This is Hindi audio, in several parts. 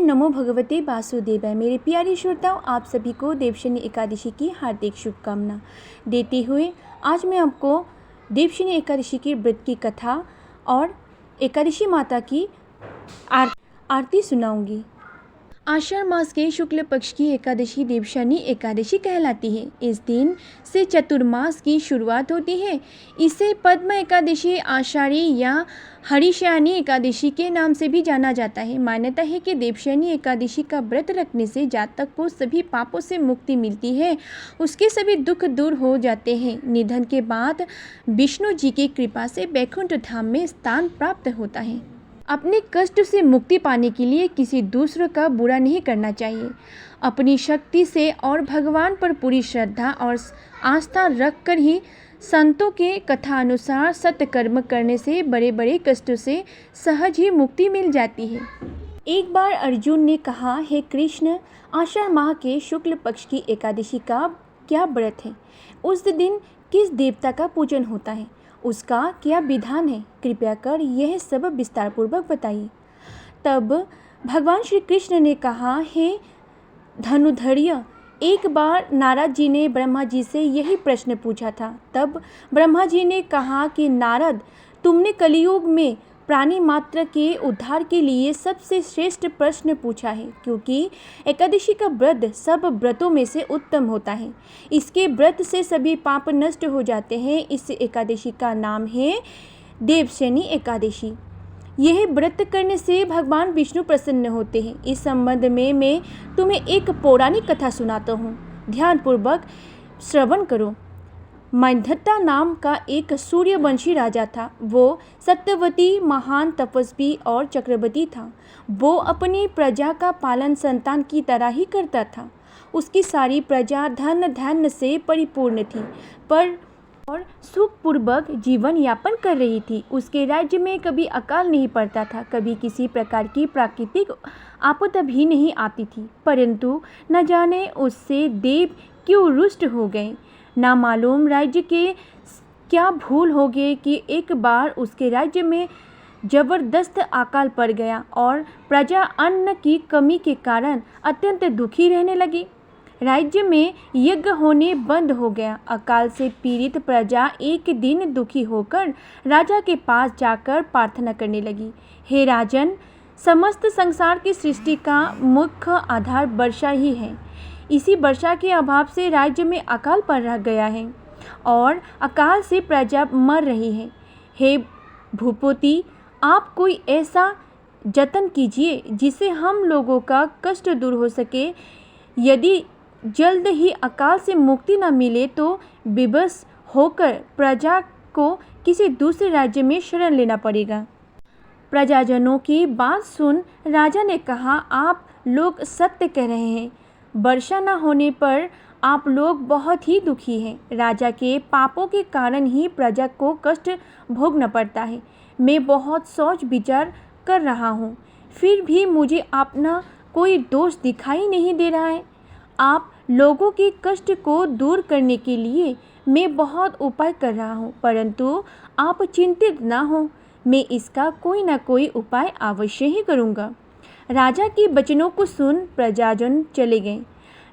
नमो भगवते वासुदेवाय। मेरे प्यारे श्रोताओं, आप सभी को देवशनी एकादशी की हार्दिक शुभकामना देते हुए आज मैं आपको देवशनी एकादशी की व्रत की कथा और एकादशी माता की आरती सुनाऊंगी। आषाढ़ मास के शुक्ल पक्ष की एकादशी देवशनी एकादशी कहलाती है। इस दिन से चतुर्मास की शुरुआत होती है। इसे पद्म एकादशी, आषाढ़ी या हरिशयनी एकादशी के नाम से भी जाना जाता है। मान्यता है कि देवशनी एकादशी का व्रत रखने से जातक को सभी पापों से मुक्ति मिलती है, उसके सभी दुख दूर हो जाते हैं। निधन के बाद विष्णु जी की कृपा से वैकुंठ धाम में स्थान प्राप्त होता है। अपने कष्ट से मुक्ति पाने के लिए किसी दूसरे का बुरा नहीं करना चाहिए। अपनी शक्ति से और भगवान पर पूरी श्रद्धा और आस्था रखकर ही संतों के कथा अनुसार सत्कर्म करने से बड़े बड़े कष्टों से सहज ही मुक्ति मिल जाती है। एक बार अर्जुन ने कहा, हे कृष्ण, आषाढ़ माह के शुक्ल पक्ष की एकादशी का क्या व्रत है? उस दिन किस देवता का पूजन होता है? उसका क्या विधान है? कृपया कर यह सब विस्तार पूर्वक बताइए। तब भगवान श्री कृष्ण ने कहा, हे धनुधर्य, एक बार नारद जी ने ब्रह्मा जी से यही प्रश्न पूछा था। तब ब्रह्मा जी ने कहा कि नारद, तुमने कलियुग में प्राणी मात्र के उद्धार के लिए सबसे श्रेष्ठ प्रश्न पूछा है, क्योंकि एकादशी का व्रत सब व्रतों में से उत्तम होता है। इसके व्रत से सभी पाप नष्ट हो जाते हैं। इस एकादशी का नाम है देवशनी एकादशी। यह व्रत करने से भगवान विष्णु प्रसन्न होते हैं। इस संबंध में मैं तुम्हें एक पौराणिक कथा सुनाता हूँ, ध्यानपूर्वक श्रवण करो। मंधता नाम का एक सूर्यवंशी राजा था। वो सत्यवती, महान तपस्वी और चक्रवर्ती था। वो अपनी प्रजा का पालन संतान की तरह ही करता था। उसकी सारी प्रजा धन धान्य से परिपूर्ण थी और सुखपूर्वक जीवन यापन कर रही थी। उसके राज्य में कभी अकाल नहीं पड़ता था, कभी किसी प्रकार की प्राकृतिक आपदा भी नहीं आती थी। परंतु न जाने उससे देव क्यों रुष्ट हो गए। ना मालूम राज्य के क्या भूल हो गई कि एक बार उसके राज्य में जबरदस्त अकाल पड़ गया और प्रजा अन्न की कमी के कारण अत्यंत दुखी रहने लगी। राज्य में यज्ञ होने बंद हो गया। अकाल से पीड़ित प्रजा एक दिन दुखी होकर राजा के पास जाकर प्रार्थना करने लगी, हे राजन, समस्त संसार की सृष्टि का मुख्य आधार वर्षा ही है। इसी वर्षा के अभाव से राज्य में अकाल पड़ गया है और अकाल से प्रजा मर रही है। हे भूपति, आप कोई ऐसा जतन कीजिए जिससे हम लोगों का कष्ट दूर हो सके। यदि जल्द ही अकाल से मुक्ति न मिले तो विवश होकर प्रजा को किसी दूसरे राज्य में शरण लेना पड़ेगा। प्रजाजनों की बात सुन राजा ने कहा, आप लोग सत्य कह रहे हैं। वर्षा न होने पर आप लोग बहुत ही दुखी हैं। राजा के पापों के कारण ही प्रजा को कष्ट भोगना पड़ता है। मैं बहुत सोच विचार कर रहा हूँ, फिर भी मुझे अपना कोई दोष दिखाई नहीं दे रहा है। आप लोगों के कष्ट को दूर करने के लिए मैं बहुत उपाय कर रहा हूँ, परंतु आप चिंतित ना हो, मैं इसका कोई ना कोई उपाय अवश्य ही करूँगा। राजा के वचनों को सुन प्रजाजन चले गए।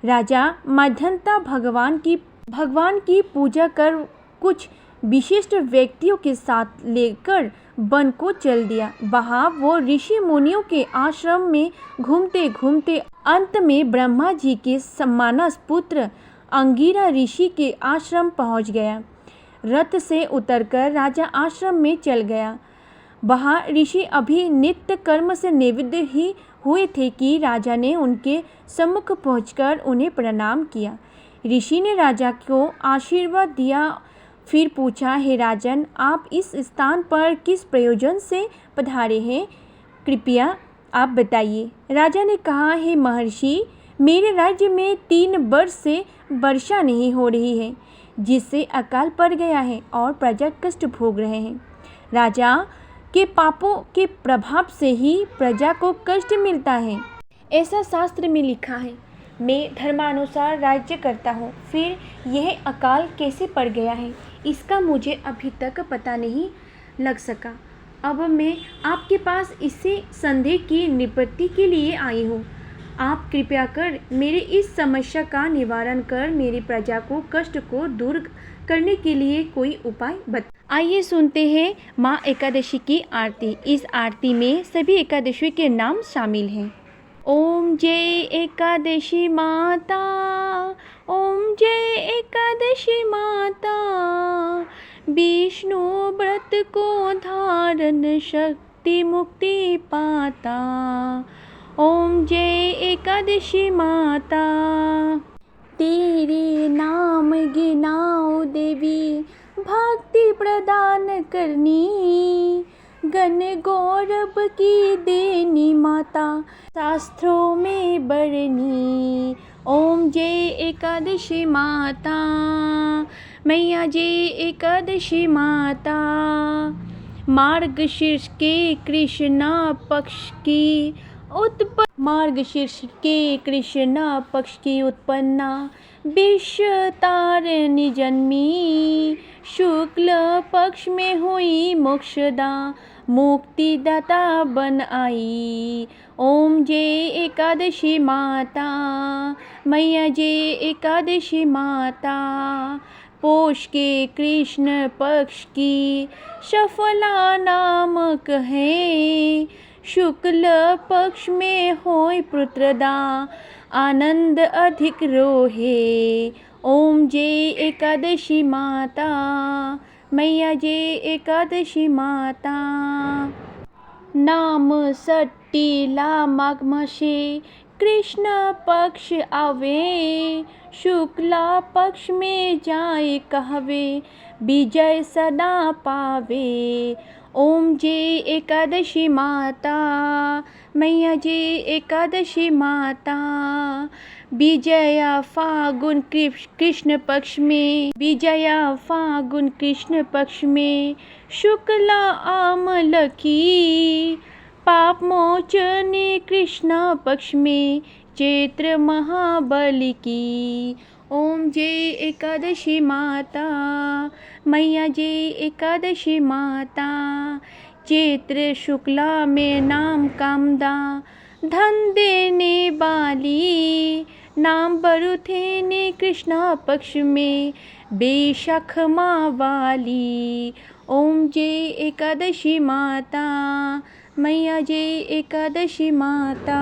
राजा मंधता भगवान की पूजा कर कुछ विशिष्ट व्यक्तियों के साथ लेकर वन को चल दिया। वहाँ वो ऋषि मुनियों के आश्रम में घूमते घूमते अंत में ब्रह्मा जी के सम्मानस पुत्र अंगिरा ऋषि के आश्रम पहुँच गया। रथ से उतरकर राजा आश्रम में चल गया। वहाँ ऋषि अभी नित्य कर्म से निवृत्त ही हुए थे कि राजा ने उनके सम्मुख पहुंचकर उन्हें प्रणाम किया। ऋषि ने राजा को आशीर्वाद दिया, फिर पूछा, हे राजन, आप इस स्थान पर किस प्रयोजन से पधारे हैं? कृपया आप बताइए। राजा ने कहा, हे महर्षि, मेरे राज्य में 3 वर्ष से वर्षा नहीं हो रही है, जिससे अकाल पड़ गया है और प्रजा कष्ट भोग रहे हैं। राजा के पापों के प्रभाव से ही प्रजा को कष्ट मिलता है, ऐसा शास्त्र में लिखा है। मैं धर्मानुसार राज्य करता हूँ, फिर यह अकाल कैसे पड़ गया है, इसका मुझे अभी तक पता नहीं लग सका। अब मैं आपके पास इससे संदेह की निवृत्ति के लिए आई हूँ। आप कृपया कर मेरे इस समस्या का निवारण कर मेरी प्रजा को कष्ट को दूर करने के लिए कोई उपाय बता। आइए सुनते हैं माँ एकादशी की आरती। इस आरती में सभी एकादशी के नाम शामिल हैं। ओम जय एकादशी माता, ओम जय एकादशी माता, विष्णु व्रत को धारण शक्ति मुक्ति पाता। ओम जय एकादशी माता। तेरे नाम गिनाओ देवी, भक्ति प्रदान करनी, गण गौरव की देनी माता, शास्त्रों में बरनी। ओम जय एकादशी माता, मैया जय एकादशी माता। मार्गशीर्ष के कृष्णा पक्ष की मार्गशीर्ष के कृष्णा पक्ष की उत्पन्ना, विश्व तारिणी जन्मी, शुक्ल पक्ष में हुई मोक्षदा, मुक्तिदाता बन आई। ओम जय एकादशी माता, मैया जय एकादशी माता। पोष के कृष्ण पक्ष की सफला नामक है, शुक्ल पक्ष में होय पुत्रदा, आनंद अधिक रोहे। ओम जय एकादशी माता, मैया जय एकादशी माता। नाम सट्टीला माघ मासे कृष्ण पक्ष आवे, शुक्ला पक्ष में जाए कहवे, विजय सदा पावे। ओम जय एकादशी माता, मैया जय एकादशी माता। विजया फागुन कृष्ण पक्ष में, विजया फागुन कृष्ण पक्ष में, शुक्ला आमल की, पाप मोचने कृष्ण पक्ष में, चैत्र महाबली की। ओम जय एकादशी माता, मैया जय एकादशी माता। चैत्र शुक्ला में नाम कामदा, धन देने वाली, नाम बरुथे ने कृष्णा पक्ष में, बेशक माँ वाली। ओम जय एकादशी माता, मैया जय एकादशी माता।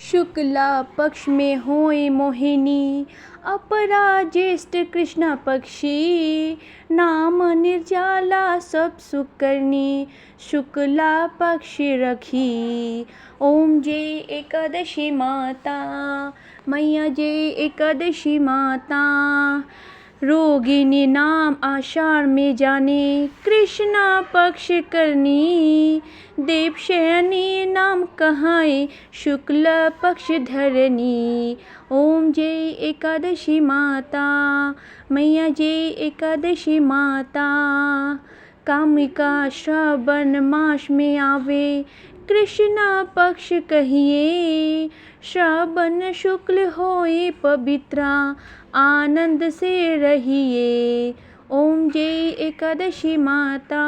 शुक्ला पक्ष में होए मोहिनी, अपरा ज्येष्ठ कृष्ण पक्षी, नाम निर्जला सब सुख करनी, शुक्ला पक्ष रखी। ओम जय एकादशी माता, मैया जय एकादशी माता। रोगिणी नाम आषाढ़ में जाने, कृष्णा पक्ष करनी, देवशयनी नाम कहाए, शुक्ल पक्ष धरनी। ओम जय एकादशी माता, मैया जय एकादशी माता। कामिका श्रावण मास में आवे, कृष्णा पक्ष कहिए, श्रावण शुक्ल होए पवित्रा, आनंद से रहिए। ओम जय एकादशी माता,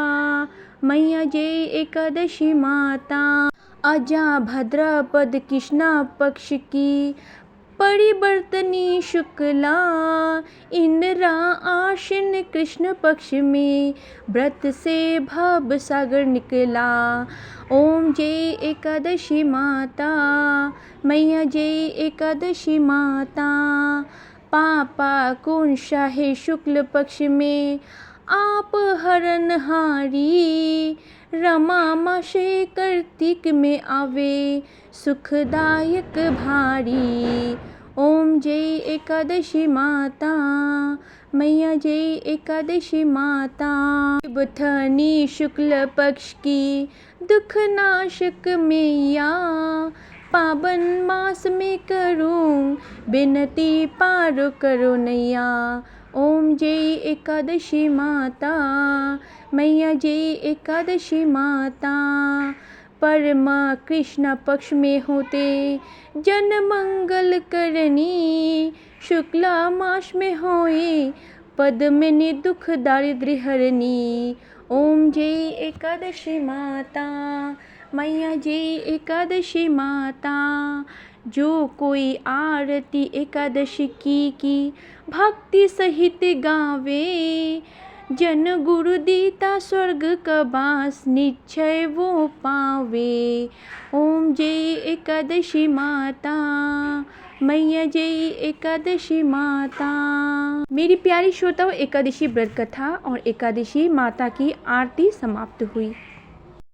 मैया जय एकादशी माता। अजा भद्रपद कृष्णा पक्ष की, परिवर्तनी शुक्ला, इंद्रा आश्विन कृष्ण पक्ष में, व्रत से भव सागर निकला। ओम जय एकादशी माता, मैया जय एकादशी माता। पापा कुंशा है शुक्ल पक्ष में, आप हरणहारी, रमा मासे कार्तिक में आवे, सुखदायक भारी। ओम जय एकादशी माता, मैया जय एकादशी माता। बुधनी शुक्ल पक्ष की, दुख नाशक मैया, पावन मास में करूं विनती, पार करो नैया। ओम जय एकादशी माता, मैया जय एकादशी माता। परमा कृष्ण पक्ष में होते, जन मंगल करनी, शुक्ला मास में होए, पद्मिनी दुख दारिद्र्य हरनी। ओम जय एकादशी माता, मैया जय एकादशी माता। जो कोई आरती एकादशी की भक्ति सहित गावे, जन गुरु दीता स्वर्ग का बास निश्चय वो पावे। ओम जय एकादशी माता, मैया जय एकादशी माता। मेरी प्यारी श्रोताओं, एकादशी व्रत कथा और एकादशी माता की आरती समाप्त हुई।